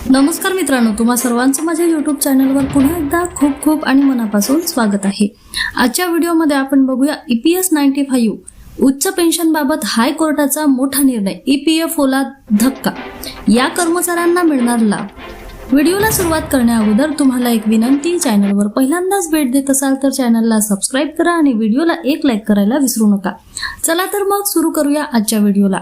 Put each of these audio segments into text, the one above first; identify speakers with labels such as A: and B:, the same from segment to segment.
A: नमस्कार मित्रांनो, तुम्हा सर्वांचं माझ्या YouTube चॅनलवर पुन्हा एकदा खूप खूप आणि मनापासून स्वागत आहे। आजच्या व्हिडिओमध्ये आपण बघूया EPS 95 उच्च पेन्शन बाबत हायकोर्टाचा मोठा निर्णय, EPFOला धक्का, या कर्मचाऱ्यांना मिळणार लाभ। व्हिडिओला सुरुवात करण्याअगोदर तुम्हाला एक विनंती, चॅनलवर पहिल्यांदाच भेट देत असाल तर चॅनलला सबस्क्राइब करा आणि व्हिडिओला एक लाईक करायला विसरू नका। चला तर मग सुरू करूया आजच्या व्हिडिओला।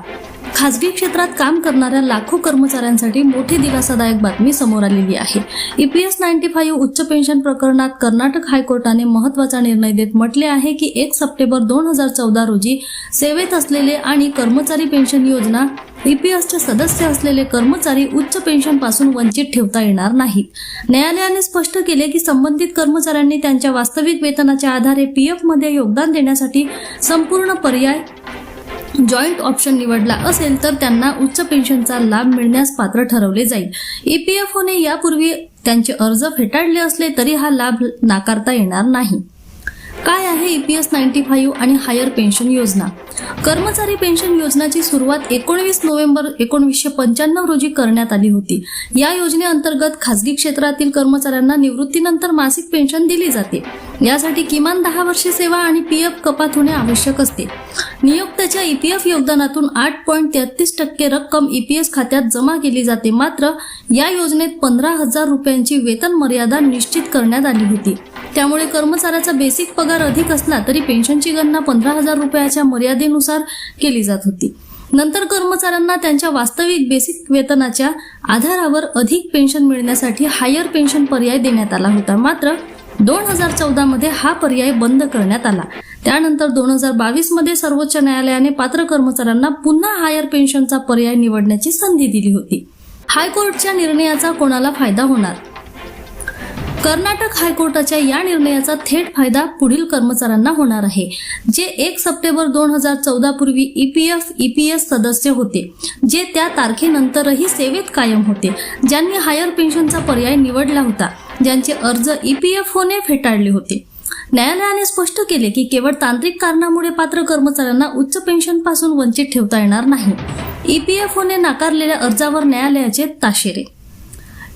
A: खासगी क्षेत्रात काम करणाऱ्या लाखो कर्मचाऱ्यांसाठी मोठी दिलासादायक बातमी समोर आलेली आहे। EPS 95 उच्च पेन्शन प्रकरणात कर्नाटक हायकोर्टाने महत्त्वाचा निर्णय देत म्हटले आहे की 1 सप्टेंबर 2014 रोजी सेवेत असलेले आणि कर्मचारी पेन्शन योजना EPSचे सदस्य असलेले कर्मचारी उच्च पेन्शन पासून वंचित ठेवता येणार नाहीत। न्यायालयाने स्पष्ट केले की संबंधित कर्मचाऱ्यांनी त्यांच्या वास्तविक वेतनाच्या आधारे PF मध्ये योगदान देण्यासाठी संपूर्ण पर्याय जॉईंट ऑप्शन निवडला असेल तर त्यांना उच्च पेन्शनचा लाभ मिळण्यास पात्र ठरवले जाईल। EPFOने यापूर्वी त्यांचे अर्ज फेटाळले असले तरी हा लाभ नाकारता येणार नाही। काय आहे EPS 95 आणि हायर पेन्शन योजना? कर्मचारी पेन्शन योजनेची सुरुवात 19 नोव्हेंबर 1995 रोजी करण्यात आली होती। या योजनेअंतर्गत खासगी क्षेत्रातील कर्मचाऱ्यांना निवृत्तीनंतर मासिक पेन्शन दिली जाते। यासाठी किमान 10 वर्षे सेवा आणि PF कपात होणे आवश्यक असते। नियोक्त्याच्या EPF योगदानातून 8.33% रक्कम EPS खात्यात जमा केली जाते। मात्र या योजनेत 15,000 रुपयांची वेतन मर्यादा निश्चित करण्यात आली होती। त्यामुळे कर्मचाऱ्याचा बेसिक पगार अधिक असला तरी पेन्शनची गणना 15,000 रुपयाच्या मर्यादेनुसार केली जात होती। नंतर कर्मचाऱ्यांना त्यांच्या वास्तविक बेसिक वेतनाच्या आधारावर अधिक पेन्शन मिळण्यासाठी हायर पेन्शन पर्याय देण्यात आला होता। मात्र 2014 मध्ये हा पर्याय बंद करण्यात आला। त्यानंतर 2022 मध्ये सर्वोच्च न्यायालयाने पात्र कर्मचाऱ्यांना पुन्हा हायर पेन्शनचा पर्याय निवडण्याची संधी दिली होती। हायकोर्टच्या निर्णयाचा कोणाला फायदा होणार? कर्नाटक हायकोर्टाच्या या निर्णयाचा थेट फायदा पुढील कर्मचाऱ्यांना होणार आहे, जे 1 सप्टेंबर 2014 पूर्वी EPS सदस्य होते, जे त्या तारखेनंतरही सेवेत कायम होते, ज्यांनी हायर पेन्शनचा पर्याय निवडला होता, ज्यांचे अर्ज EPFOने फेटाळले होते। न्यायालयाने स्पष्ट केले की केवळ तांत्रिक कारणामुळे पात्र कर्मचाऱ्यांना उच्च पेन्शन पासून वंचित ठेवता येणार नाही। EPFOने नाकारलेल्या अर्जावर न्यायालयाचे ताशेरे।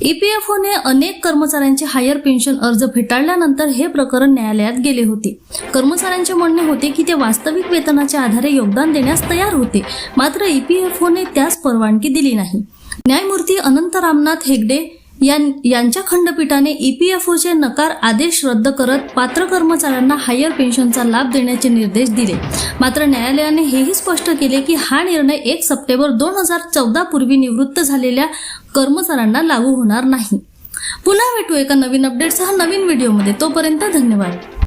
A: EPFOने अनेक कर्मचाऱ्यांचे हायर पेन्शन अर्ज फेटाळल्यानंतर हे प्रकरण न्यायालयात गेले होते। कर्मचाऱ्यांचे म्हणणे होते की ते वास्तविक वेतनाच्या आधारे योगदान देण्यास तयार होते, मात्र EPFOने त्यास परवानगी दिली नाही। न्यायमूर्ती अनंत रामनाथ हेगडे यांच्या खंडपीठाने EPFOचे नकार आदेश रद्द करत पात्र कर्मचाऱ्यांना हायर पेन्शनचा लाभ देण्याचे निर्देश दिले। मात्र न्यायालयाने हेही स्पष्ट केले की हा निर्णय 1 सप्टेंबर 2014 पूर्वी निवृत्त झालेल्या कर्मचाऱ्यांना लागू होणार नाही। पुन्हा भेटू एका नवीन अपडेटसह नवीन व्हिडिओमध्ये। तोपर्यंत धन्यवाद।